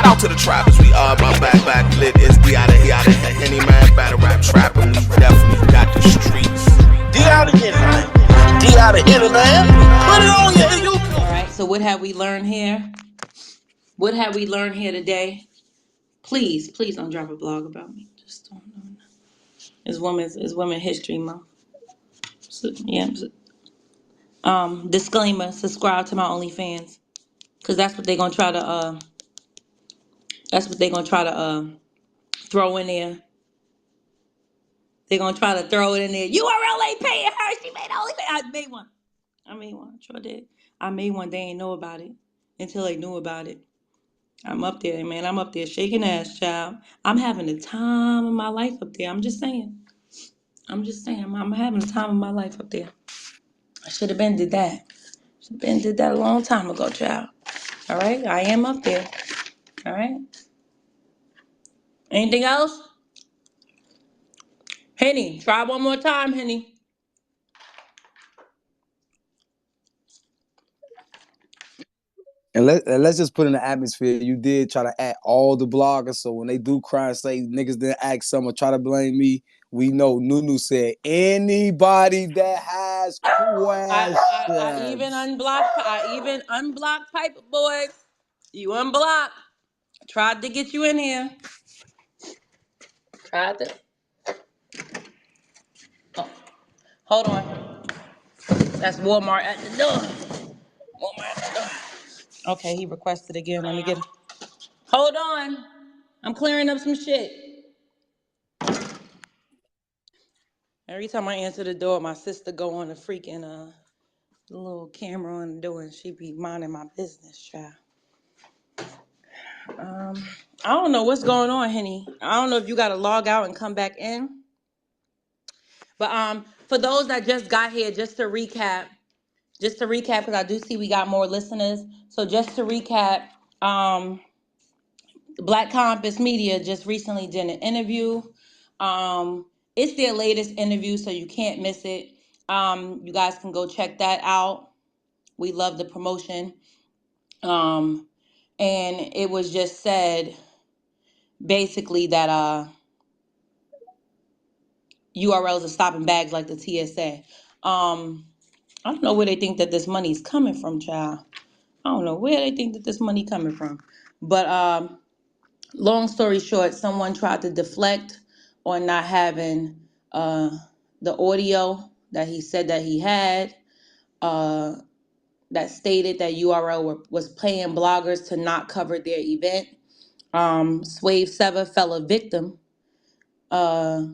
Shout out to the trappers, we are my back lit. It's D out of Henny man, battle rap trap, and we definitely got the streets. D out of Henny man. D out of Henny man. Put it on your YouTube. Alright, so what have we learned here? What have we learned here today? Please don't drop a blog about me. Just don't. It's Women History Month. So, yeah. Disclaimer: subscribe to my OnlyFans, cause that's what they're gonna try to. That's what they're gonna try to throw in there. They're gonna try to throw it in there. URL ain't paying her. She made OnlyFans. I made one. Sure did. I made one. They ain't know about it until they knew about it. I'm up there, man. I'm up there shaking ass, child. I'm having the time of my life up there. I'm just saying. I'm having the time of my life up there. I should have been did that. Should have been did that a long time ago, child. All right, I am up there. All right. Anything else? Henny, try one more time, Henny. And let's just put in the atmosphere. You did try to add all the bloggers, so when they do cry and say niggas didn't ask someone, try to blame me. We know Nunu said anybody that has questions. I even unblocked Piper Boy. You unblocked. Tried to get you in here. Tried to. Oh, hold on. That's Walmart at the door. Walmart at the door. Okay, he requested again. Let me get it. Hold on. I'm clearing up some shit. Every time I answer the door, my sister go on a freaking little camera on the door and she be minding my business, child. I don't know what's going on, Henny. I don't know if you gotta log out and come back in. But for those that just got here, just to recap, because I do see we got more listeners. So just to recap, Black Compass Media just recently did an interview. It's their latest interview, so you can't miss it. You guys can go check that out. We love the promotion. And it was just said basically that URLs are stopping bags like the TSA. I don't know where they think that this money's coming from, child. I don't know where they think that this money coming from. But long story short, someone tried to deflect on not having the audio that he said that he had, that stated that URL was paying bloggers to not cover their event. SWAVE fell a victim uh,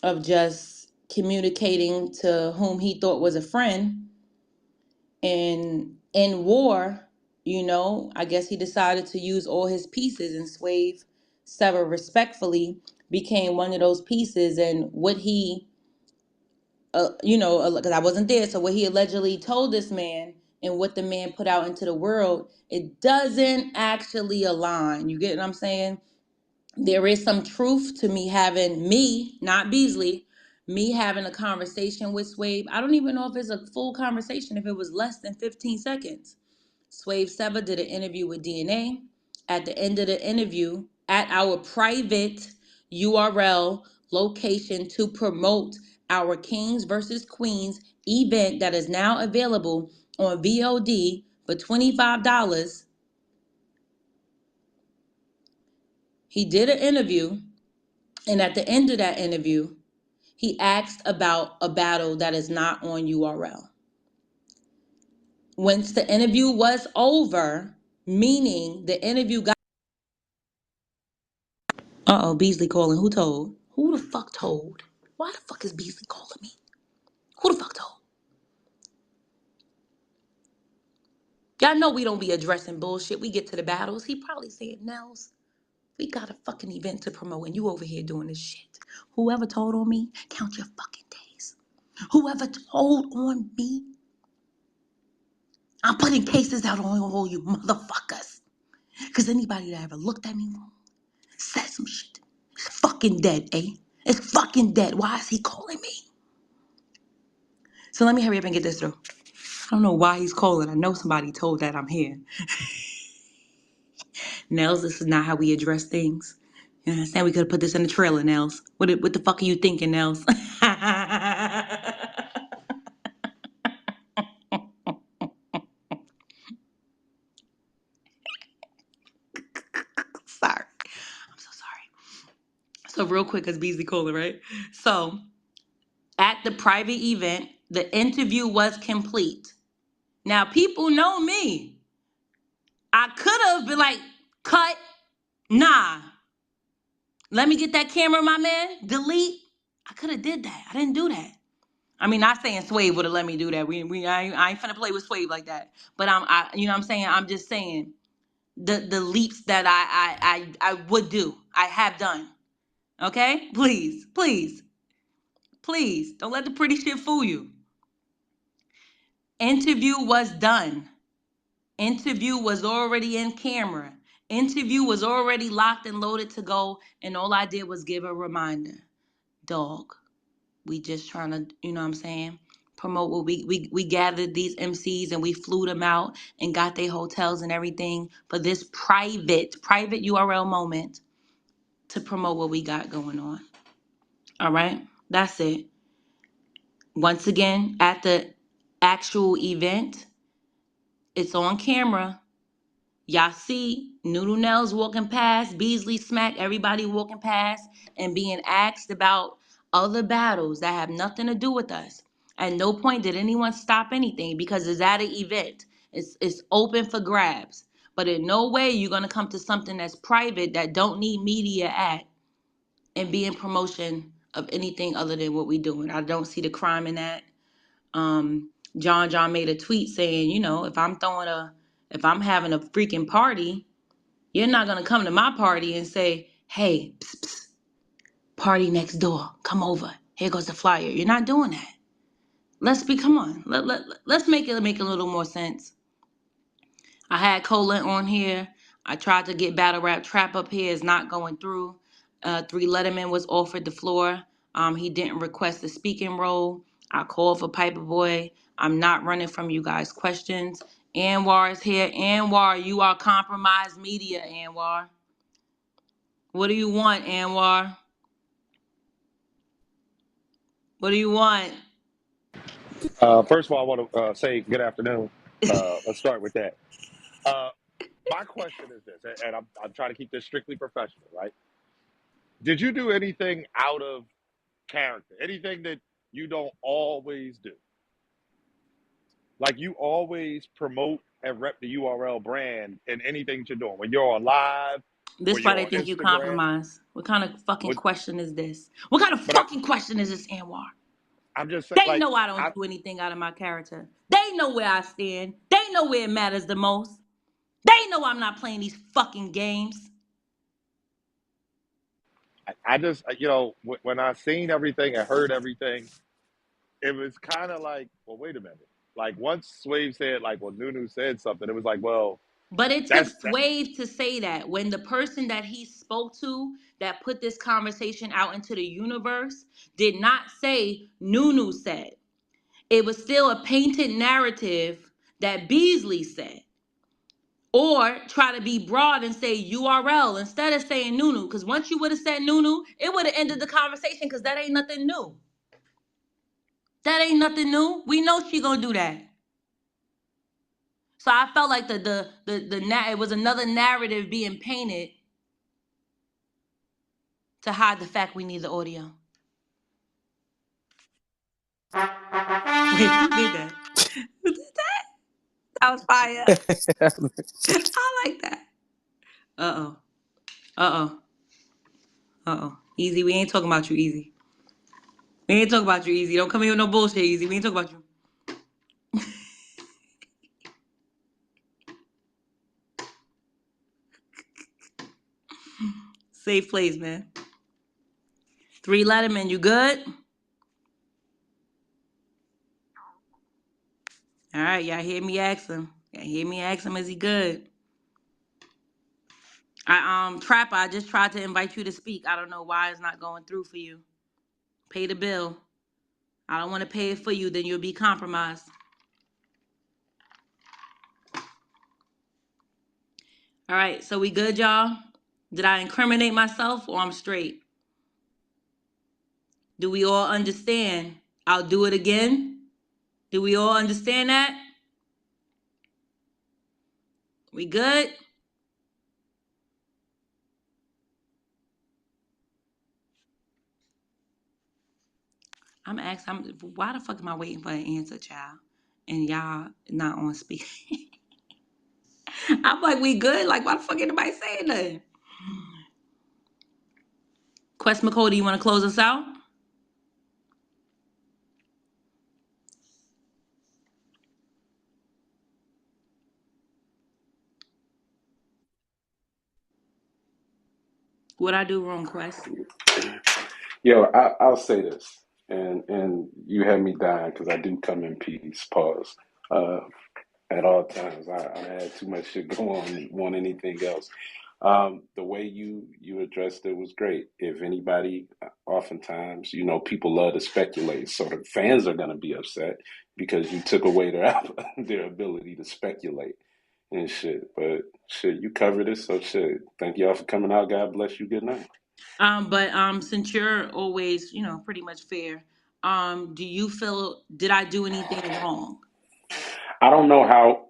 of just communicating to whom he thought was a friend. And in war, I guess he decided to use all his pieces, and SWAVE respectfully became one of those pieces. And what he, because I wasn't there, so what he allegedly told this man and what the man put out into the world, it doesn't actually align. You get what I'm saying? There is some truth to not Beasley, me having a conversation with SWAVE. I don't even know if it's a full conversation, if it was less than 15 seconds. SWAVE did an interview with DNA. At the end of the interview, at our private URL location to promote our Kings versus Queens event that is now available on VOD for $25, he did an interview. And at the end of that interview, he asked about a battle that is not on URL. Once the interview was over, meaning the interview got... Beasley calling. Who told? Who the fuck told? Why the fuck is Beasley calling me? Who the fuck told? Y'all know we don't be addressing bullshit. We get to the battles. He probably said, Nels, we got a fucking event to promote and you over here doing this shit. Whoever told on me, count your fucking days. Whoever told on me, I'm putting cases out on all you motherfuckers. Because anybody that ever looked at me wrong, said some shit, it's fucking dead, eh? It's fucking dead. Why is he calling me? So let me hurry up and get this through. I don't know why he's calling. I know somebody told that I'm here. Nels, this is not how we address things. You understand? We could have put this in the trailer, Nels. What the fuck are you thinking, Nels? Sorry. I'm so sorry. So real quick, because Beasley calling, right? So at the private event, the interview was complete. Now, people know me. I could have been like, cut. Nah. Let me get that camera, my man. Delete. I could have did that. I didn't do that. I mean, not saying SWAVE would have let me do that. I ain't finna play with SWAVE like that. But you know what I'm saying? I'm just saying the leaps that I would do. I have done. Okay? Please, please, please. Don't let the pretty shit fool you. Interview was done. Interview was already in camera. Interview was already locked and loaded to go. And all I did was give a reminder. Dog. We just trying to, you know what I'm saying, promote what we gathered these MCs and we flew them out and got their hotels and everything for this private URL moment to promote what we got going on. All right, that's it. Once again, at the actual event, it's on camera. Y'all see Nunu Nels walking past, Beasley Smack, everybody walking past and being asked about other battles that have nothing to do with us. At no point did anyone stop anything because it's at an event. It's open for grabs. But in no way you're gonna come to something that's private that don't need media at and be in promotion of anything other than what we doing. I don't see the crime in that. John made a tweet saying, you know, if I'm having a freaking party, you're not gonna come to my party and say, hey, psst, psst, party next door, come over. Here goes the flyer. You're not doing that. Come on. Let's make it make a little more sense. I had Colin on here. I tried to get Battle Rap Trap up here. It's not going through. 3 Letterman was offered the floor. He didn't request the speaking role. I called for Piper Boy. I'm not running from you guys' questions. Anwar is here. Anwar, you are compromised media, Anwar. What do you want, Anwar? What do you want? First of all, I want to say good afternoon. Let's start with that. My question is this, and I'm trying to keep this strictly professional, right? Did you do anything out of character? Anything that you don't always do? Like you always promote and rep the URL brand in anything that you're doing. When you're on live, This when why you're they on think you Instagram, compromise. What kind of fucking with, question is this? What kind of but fucking question is this, Anwar? I'm just saying, They like, know I don't do anything out of my character. They know where I stand. They know where it matters the most. They know I'm not playing these fucking games. I just, when I seen everything and heard everything, it was kind of like, well, wait a minute. Like once Swave said, like, well, Nunu said something, it was like, well, But it took that's that. Swave to say that when the person that he spoke to that put this conversation out into the universe did not say Nunu said. It was still a painted narrative that Beasley said. Or try to be broad and say URL instead of saying Nunu. Because once you would have said Nunu, it would have ended the conversation because that ain't nothing new. That ain't nothing new. We know she gonna do that. So I felt like it was another narrative being painted to hide the fact we need the audio. Wait, who did that? Who did that? That was fire. I like that. Uh-oh. Uh-oh. Uh-oh. Easy, we ain't talking about you, Easy. We ain't talking about you, Easy. Don't come here with no bullshit, Easy. We ain't talking about you. Safe place, man. 3 Letterman, you good? All right, y'all hear me ask him. Y'all hear me ask him, is he good? Trapper, I just tried to invite you to speak. I don't know why it's not going through for you. Pay the bill. I don't want to pay it for you, then you'll be compromised. All right, so we good, y'all? Did I incriminate myself or I'm straight? Do we all understand? I'll do it again. Do we all understand that? We good? Why the fuck am I waiting for an answer, child? And y'all not on speak. I'm like, we good? Like, why the fuck ain't nobody saying nothing? Quest McCody, you want to close us out? What I do wrong, Quest? Yo, I'll say this, and you had me dying because I do come in peace. Pause. Uh, at all times, I had too much shit go on. Want anything else? The way you addressed it was great. If anybody, oftentimes, people love to speculate, so the fans are gonna be upset because you took away their their ability to speculate and shit. But shit, you covered it, so shit. Thank y'all for coming out. God bless you. Good night. But since you're always, pretty much fair, do you feel did I do anything wrong? I don't know how,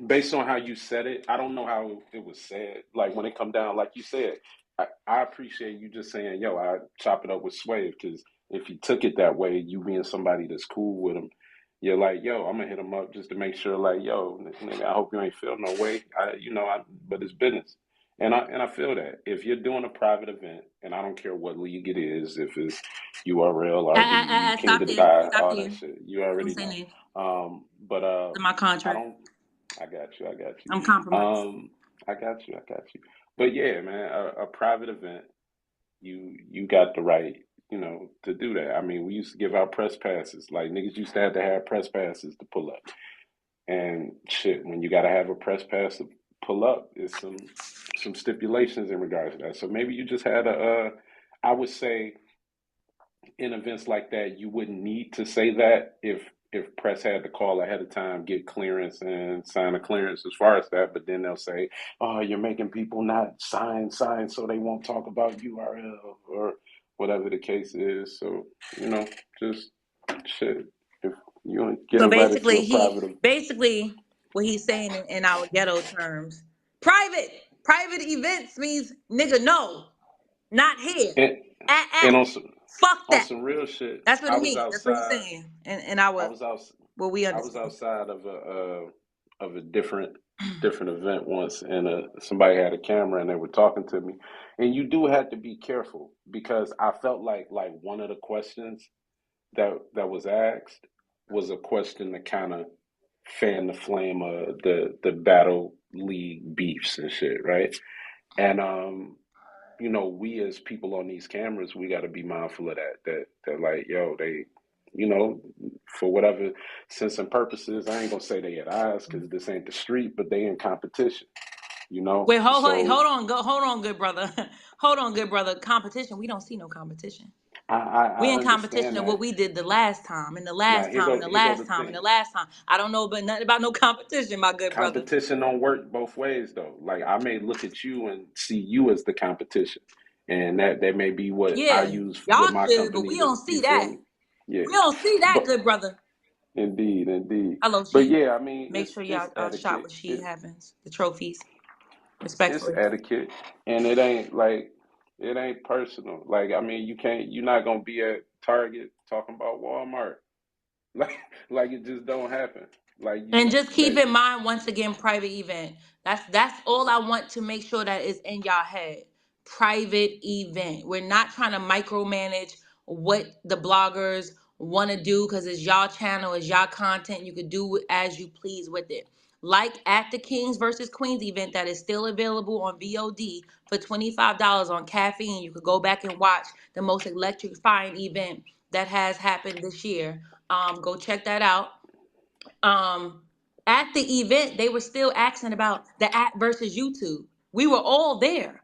based on how you said it, I don't know how it was said. Like when it come down, like you said, I appreciate you just saying, yo, I chop it up with SWAVE because if you took it that way, you being somebody that's cool with him, you're like, yo, I'm gonna hit him up just to make sure, like, yo, nigga, I hope you ain't feel no way. But it's business. And I feel that if you're doing a private event, and I don't care what league it is, if it's URL, RBE, King Stop of the there. Die, Stop all there. that shit, you Don't already say know. names. But In my I contract. don't. I got you. I got you. I'm compromised. I got you. I got you. But yeah, man, a private event, you got the right, to do that. I mean, we used to give out press passes. Like niggas used to have press passes to pull up. And shit, when you got to have a press pass to pull up, is some stipulations in regards to that. So maybe you just had I would say in events like that, you wouldn't need to say that if press had to call ahead of time, get clearance and sign a clearance as far as that. But then they'll say, "Oh, you're making people not sign, so they won't talk about URL or whatever the case is." So just shit. If you get So invited to a basically, private, what he's saying in our ghetto terms, private events means nigga, no, not here. and, Ah. and Fuck on that. some real shit, That's what I it was means. That's what he's outside. saying. And I was out. what we I was understand. outside of a different event once, and somebody had a camera and they were talking to me, and you do have to be careful because I felt like one of the questions that was asked was a question to kind of fan the flame of the battle league beefs and shit, right? And we as people on these cameras, we got to be mindful of that. That like, yo, they, for whatever sense and purposes, I ain't gonna say they at odds because this ain't the street, but they in competition. Wait, So hold on, good brother. Hold on, good brother. Competition. We don't see no competition. I We in competition understand of what that. we did the last time, and the Now last time, and the here go last the time, and thing. the last time. I don't know but nothing about no competition, my good brother. Competition don't work both ways though. Like I may look at you and see you as the competition, and that may be what I Yeah, use y'all with my should, but company we to, don't you see feel that. me? Yeah, We don't see that, but good brother. indeed. Hello, But Chief. yeah, I mean, Make sure it's y'all shot etiquette. what she happens. The trophies, It's respectfully. etiquette, and it ain't personal. Like I mean, you're not gonna be at Target talking about Walmart. Like it just don't happen. Like And you just keep that in mind, once again, private event. That's all I want to make sure that is in y'all head. Private event. We're not trying to micromanage what the bloggers want to do because it's y'all channel, it's y'all content. You could do as you please with it. Like at the Kings versus Queens event that is still available on VOD for $25 on caffeine. You could go back and watch the most electrifying event that has happened this year. Go check that out. um at the event they were still asking about the app versus YouTube. We were all there.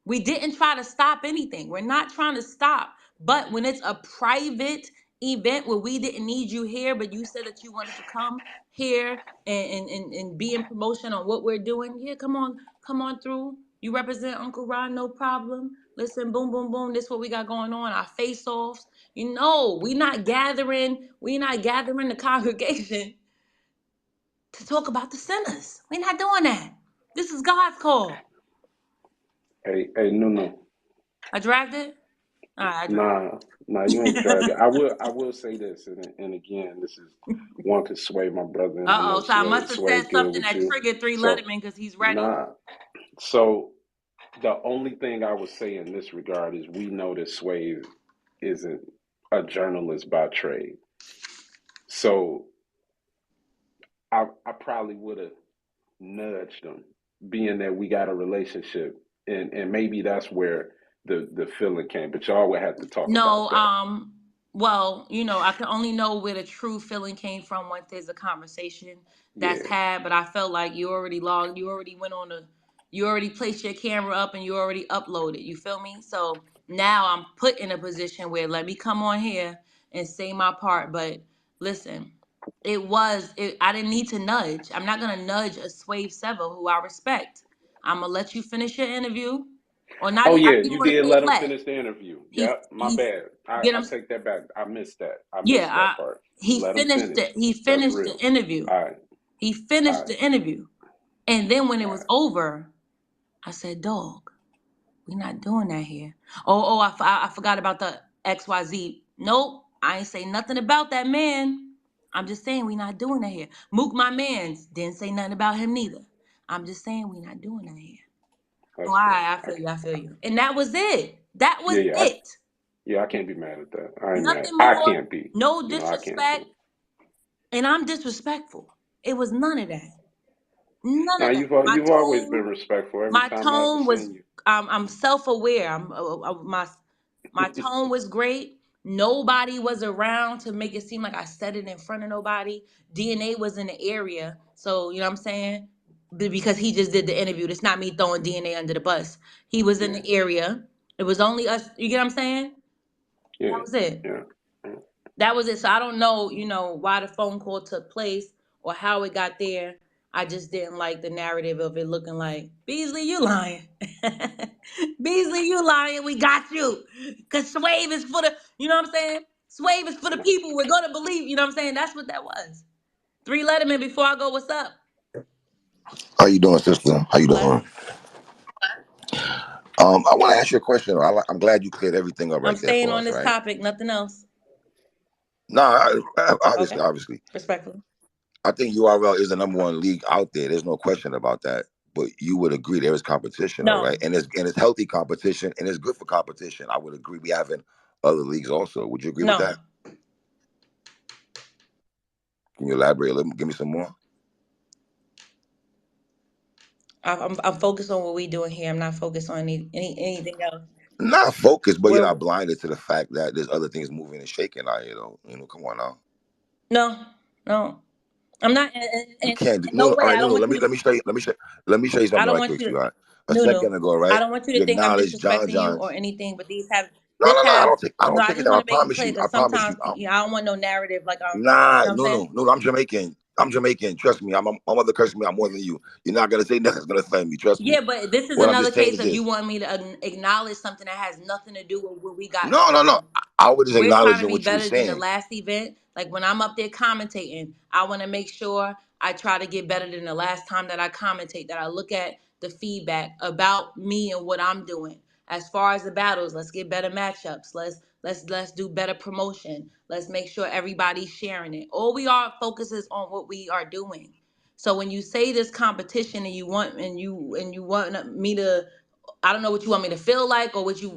We didn't try to stop anything. We're not trying to stop. But when it's a private event where we didn't need you here, but you said that you wanted to come here and be in promotion on what we're doing, yeah, come on through. You represent Uncle Ron, no problem. Listen, boom, boom, boom. This is what we got going on. Our face-offs. You know, we not gathering the congregation to talk about the sinners. We're not doing that. This is God's call. Hey, Nunu. I dragged it? All right, I dragged Nah, you ain't drag it. I will say this, and again, this is one could Sway, my brother, and I know So I must have Sway said good something with that you. triggered Three So Letterman because he's ready. nah. So the only thing I would say in this regard is we know that Sway isn't a journalist by trade. So I probably would have nudged him, being that we got a relationship, and maybe that's where the feeling came. But y'all would have to talk about No, that. well, you know, I can only know where the true feeling came from once there's a conversation that's Yeah, had, but I felt like you already logged, you already placed your camera up and you already uploaded. You feel me? So now I'm put in a position where let me come on here and say my part. But listen, I didn't need to nudge. I'm not gonna nudge a SWAVE SEVAH who I respect. I'm gonna let you finish your interview. Or not, oh I yeah, don't even you want to did say let him let. finish the interview. He Yep, my he bad. get I him. take that back. I missed that. I Yeah, missed that part. he Let him finished finish. it. He That's finished the real. interview. All right, He all finished right, the interview, and then when it all was right. over, I said, "Dog, we not doing that here." I forgot about the XYZ. Nope, I ain't say nothing about that man. I'm just saying we not doing that here. Mook, my man's, didn't say nothing about him neither. I'm just saying we not doing that here. Oh, That's all fair. right, I feel you. I feel you. And that was it. That was Yeah, yeah, it. yeah. I can't be mad at that. I ain't mad. Nothing I more. can't be. No I can't be. disrespect. And I'm disrespectful. It was none of that. None Now of that. you've always been respectful every My time I ever tone was. seen you. I'm self-aware. My tone was great. Nobody was around to make it seem like I said it in front of nobody. DNA was in the area, so you know what I'm saying. Because he just did the interview. It's not me throwing DNA under the bus. He was in Yeah, the area. It was only us. You get what I'm saying? That yeah, was it. yeah. That was it. So I don't know, why the phone call took place or how it got there. I just didn't like the narrative of it looking like Beasley, you lying. Beasley, you lying. We got you. Cause SWAVE is for the, you know what I'm saying? SWAVE is for the people. We're gonna believe. You know what I'm saying? That's what that was. Three Letterman. Before I go, what's up? How you doing, sister? How you Bless. doing? I want to ask you a question. I'm glad you cleared everything up I'm right there staying for on us, this right? topic. Nothing else. No, Okay. obviously, Respectfully. I think URL is the number one league out there. There's no question about that. But you would agree there is competition, all No. right? And it's healthy competition, and it's good for competition. I would agree. We have in other leagues also. Would you agree with No. that? Can you elaborate a little? Give me some more. I'm focused on what we doing here. I'm not focused on anything else. Not focused, but you're We're not blinded to the fact that there's other things moving and shaking out here, though. Come on now. no, no. I'm not, You and can't do no no. All way. right, I no, don't no. want Let you me to. let me show you. Let me show you I something don't right want quick, you to. sweetheart. A Nunu, second ago, I right? don't want you You to think I'm acknowledged John disrespecting you or Johns. anything. But No, no, no. I don't take. I No. don't I take it just that. I want to make it promise clear you. I because promise you. sometimes I don't want no narrative like I'm. Nah, You know what I'm no, saying? no, no, no. I'm Jamaican. I'm Jamaican. Trust me. My mother cursed me out more than you. You're not gonna say nothing's gonna offend me. Trust me. Yeah, but this is What I'm another just saying case is of you this. want me to acknowledge something that has nothing to do with what we got No, going no, no. on. I was just We're trying to acknowledging be what you were better than the saying. last event. Like when I'm up there commentating, I want to make sure I try to get better than the last time that I commentate, that I look at the feedback about me and what I'm doing. As far as the battles, let's get better matchups. Let's do better promotion. Let's make sure everybody's sharing it. All we are focuses on what we are doing. So when you say this competition and you want me to, I don't know what you want me to feel like or what you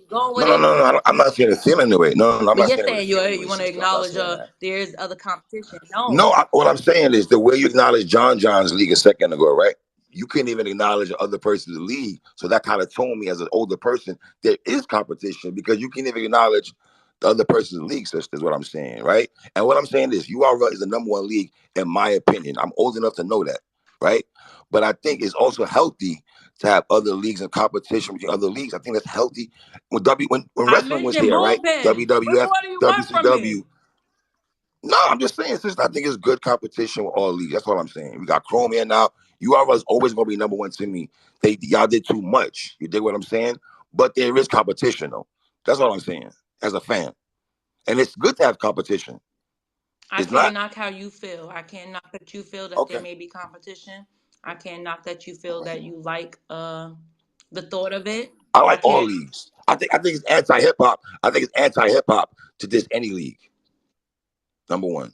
going No, with no, it. no, no. I'm not saying to feel anyway. No, no, no, I'm But not you're saying it with a saying feel you anyway, want to sister. I'm not acknowledge saying that. there's other competition. No. No, what I'm saying is the way you acknowledge John John's league a second ago, right? You couldn't even acknowledge the other person's league. So that kind of told me as an older person, there is competition because you can't even acknowledge the other person's league, sister, is what I'm saying, right? And what I'm saying is URL is the number one league, in my opinion. I'm old enough to know that, right? But I think it's also healthy to have other leagues and competition between other leagues. I think that's healthy. When I wrestling was mentioned here, right? bullpen. What WWF, more do you want from WCW. me? No, I'm just saying, sister, I think it's good competition with all leagues. That's all I'm saying. We got Chrome here now. URL is always gonna be number one to me. Y'all did too much. You dig what I'm saying? But there is competition though. That's all I'm saying as a fan. And it's good to have competition. I It's can't not knock how you feel. I can't knock that you feel that there okay. may be competition. I can't knock that you feel that you like the thought of it. I I like all can't. leagues. I think it's anti hip hop. I think it's anti hip hop to diss any league. Number one.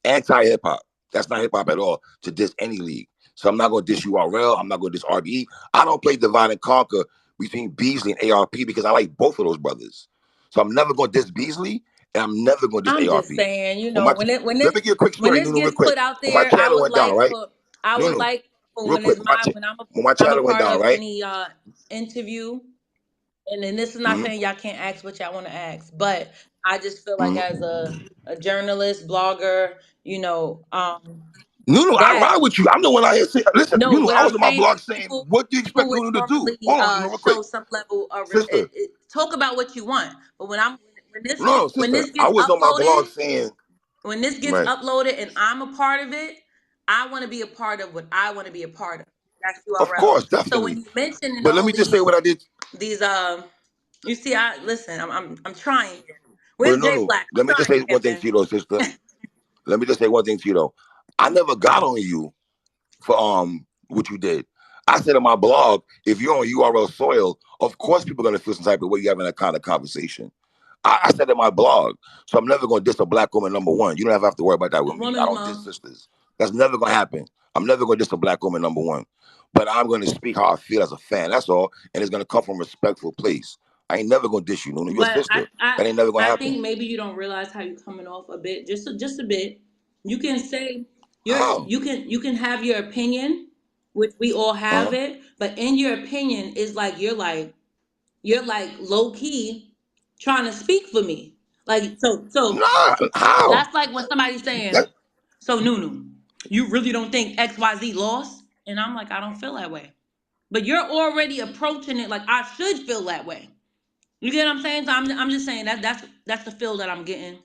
Anti hip hop. That's not hip hop at all to diss any league. So I'm not gonna diss URL. I'm not gonna diss RBE. I don't play Divide and Conquer between Beasley and ARP because I like both of those brothers. So I'm never gonna diss Beasley and I'm never gonna diss I'm just ARP. saying, When my Let me give you a quick when story, this Nunu, real gets quick. put out When my there, channel went down, right? I would Nunu, like for real when quick. it's my When my I'm a channel went part down, of right? any interview. And then this is not Mm-hmm. saying y'all can't ask what y'all want to ask, but I just feel like Mm-hmm. as a journalist, blogger, Nunu, I that ride with you. I'm the one out here saying, listen, no, Nunu, what I I'm was on my saying blog is saying, what do you people expect would Nunu to do? normally Hold on, Nunu, real quick. show some level of Sister, talk about what you want. But no, when sister, this I gets was on my blog uploaded, saying, when this gets right. uploaded and I'm a part of it, I want to be a part of what I want to be a part of. That's Of URL. course, So when definitely. you mentioning But let all me just say what I did. these you see, I listen. I'm trying here. But Where's no, Jay no. Black? I'm Let me just trying, say one thing Pimpin'. to you, though, sister. Let me just say one thing to you, though. I never got on you for what you did. I said in my blog, if you're on URL soil, of course people are gonna feel some type of way you having that kind of conversation. I said in my blog, so I'm never gonna diss a black woman. Number one, you don't have to worry about that with me. I don't diss One sisters. That's never gonna happen. I'm never gonna diss a black woman. Number one, but I'm gonna speak how I feel as a fan. That's all, and it's gonna come from a respectful place. I ain't never gonna diss you, Nunu. You're a but sister. That ain't never gonna I happen. think maybe you don't realize how you're coming off a bit, just a bit. You can say How? you can have your opinion, which we all have Uh-huh. it, but in your opinion is like you're like low key trying to speak for me. Like so Nah, how? that's like when somebody's saying, That, so Nunu, you really don't think XYZ lost? And I'm like, I don't feel that way. But you're already approaching it like I should feel that way. You get what I'm saying? So I'm just saying that's the feel that I'm getting.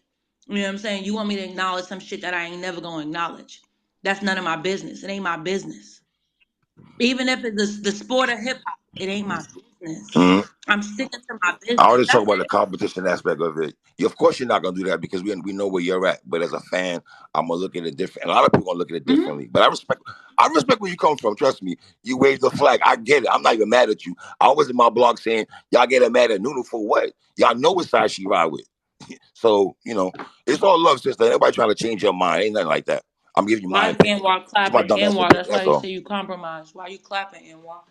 You know what I'm saying? You want me to acknowledge some shit that I ain't never gonna acknowledge. That's none of my business. It ain't my business. Even if it's the sport of hip hop, it ain't my business. mhm. I'm sticking to my I business. always talk That's about the it. competition aspect of it. Of course, you're not gonna do that because we know where you're at. But as a fan, I'm gonna look at it different. And a lot of people gonna look at it Hmm. differently. But I respect where you come from. Trust me. You wave the flag. I get it. I'm not even mad at you. I was in my blog saying y'all get mad at Nunu for what? Y'all know what side she ride with. So it's all love, sister. Nobody trying to change your mind. Ain't nothing like that. I'm giving you my Why is opinion. Anwar It's my clapping? dumbass Anwar, opinion. that's why That's you all. say you compromise. Why you clapping, Anwar?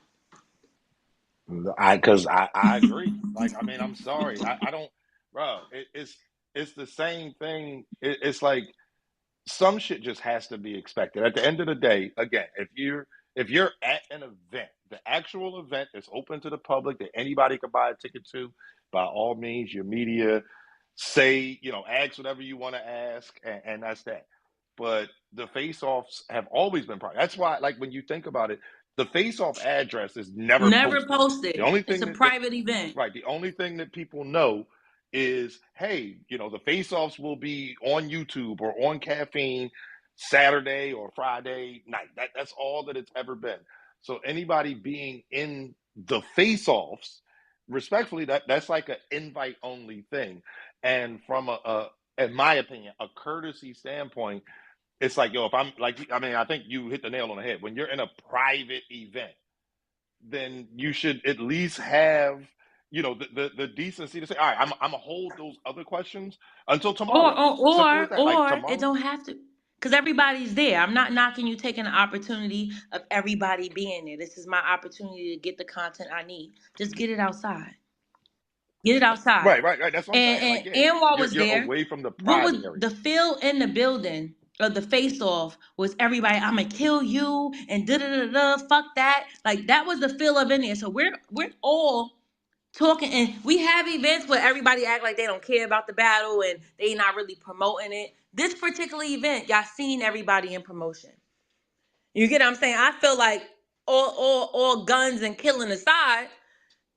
Because I agree. Like, I mean, I'm sorry. I don't, bro. It's the same thing. It's like some shit just has to be expected. At the end of the day, again, if you're at an event, the actual event is open to the public that anybody can buy a ticket to, by all means, your media say, ask whatever you want to ask, and that's that. But the face-offs have always been part. That's why, like when you think about it, the face-off address is never Never posted. The posted. only It's thing a that private event. right, the only thing that people know is, hey, the face-offs will be on YouTube or on Caffeine Saturday or Friday night. That's all that it's ever been. So anybody being in the face-offs, respectfully, that's like an invite only thing. And from in my opinion, a courtesy standpoint, it's like, yo, if I'm like, I mean, I think you hit the nail on the head. When you're in a private event, then you should at least have, the decency to say, all right, I'm gonna hold those other questions until Or tomorrow. or Simple or, as that. Like or it tomorrow. don't have to, because everybody's there. I'm not knocking you taking the opportunity of everybody being there. This is my opportunity to get the content I need. Just get it outside. Get it outside. Right. That's what I'm saying. Like, yeah, And Anwar you're was you're there. away from the What was private area. the feel in the building of the face off was everybody, I'm gonna kill you and da da da da, fuck that. Like that was the feel of in there. So we're all talking, and we have events where everybody act like they don't care about the battle and they not really promoting it. This particular event, y'all seen everybody in promotion. You get what I'm saying? I feel like all guns and killing aside,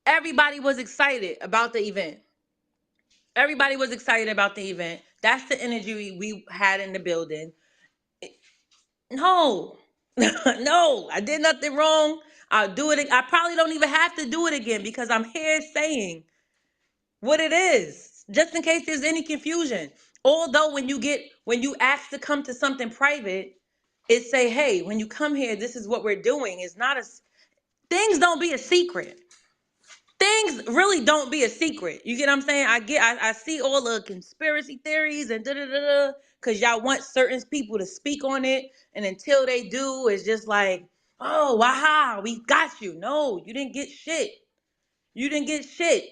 everybody was excited about the event. Everybody was excited about the event. That's the energy we had in the building. No, no, I did nothing wrong. I'll do it. I probably don't even have to do it again because I'm here saying what it is, just in case there's any confusion. Although when you ask to come to something private, it say, hey, when you come here, this is what we're doing. It's not things don't be a secret. Things really don't be a secret. You get what I'm saying? I see all the conspiracy theories and da da da da because y'all want certain people to speak on it, and until they do, it's just like, oh, waha, we got you. No, you didn't get shit. You didn't get shit.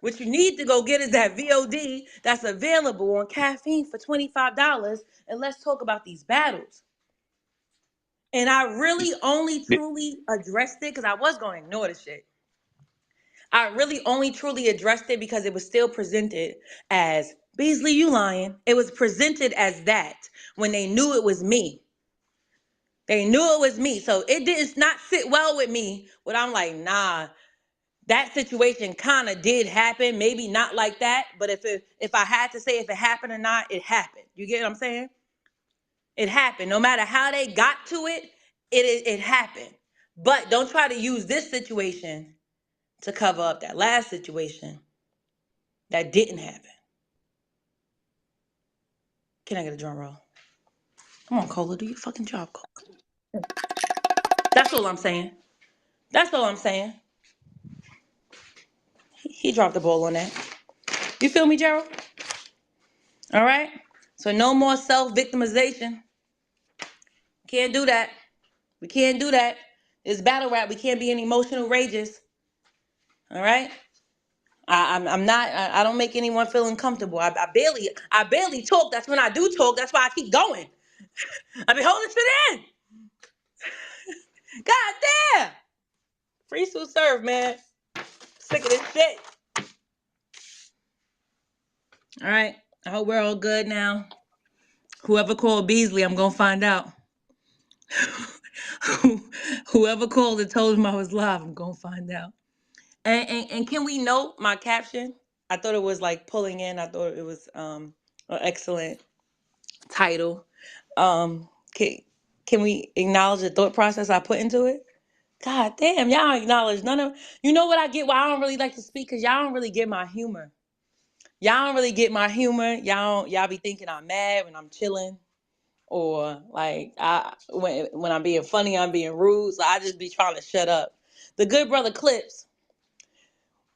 What you need to go get is that VOD that's available on caffeine for $25, and let's talk about these battles. And I really only truly addressed it because I was going to ignore the shit. I really only truly addressed it because it was still presented as Beasley, you lying. It was presented as that when they knew it was me. They knew it was me. So it did not sit well with me. But I'm like, nah, that situation kind of did happen. Maybe not like that. But if I had to say if it happened or not, it happened. You get what I'm saying? It happened. No matter how they got to it, it happened. But don't try to use this situation to cover up that last situation that didn't happen. Can I get a drum roll? Come on, Cola, do your fucking job, Cola. That's all I'm saying. That's all I'm saying. He dropped the ball on that. You feel me, Gerald? All right? So no more self-victimization. Can't do that. We can't do that. It's battle rap. We can't be in emotional rages. All right? I'm not. I don't make anyone feel uncomfortable. I barely talk. That's when I do talk. That's why I keep going. I be holding shit in. God damn. Free Sue serve, man. Sick of this shit. All right. I hope we're all good now. Whoever called Beasley, I'm gonna find out. Whoever called and told him I was live, I'm gonna find out. And can we note my caption? I thought it was like pulling in. I thought it was an excellent title. Can we acknowledge the thought process I put into it? God damn, y'all don't acknowledge none of. You know what I get? Why I don't really like to speak because y'all don't really get my humor. Y'all don't really get my humor. Y'all be thinking I'm mad when I'm chilling, or like when I'm being funny, I'm being rude. So I just be trying to shut up. The good brother Clips.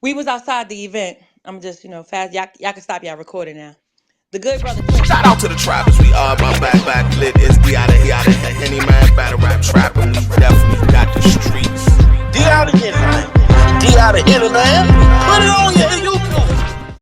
We was outside the event. I'm just fast. Y'all can stop y'all recording now. The good brother Clips. Shout out to the trappers, we are my back lit is we out of any man battle rap trapping. We definitely got the streets. D out of here, man. D out of here, man. Put it on your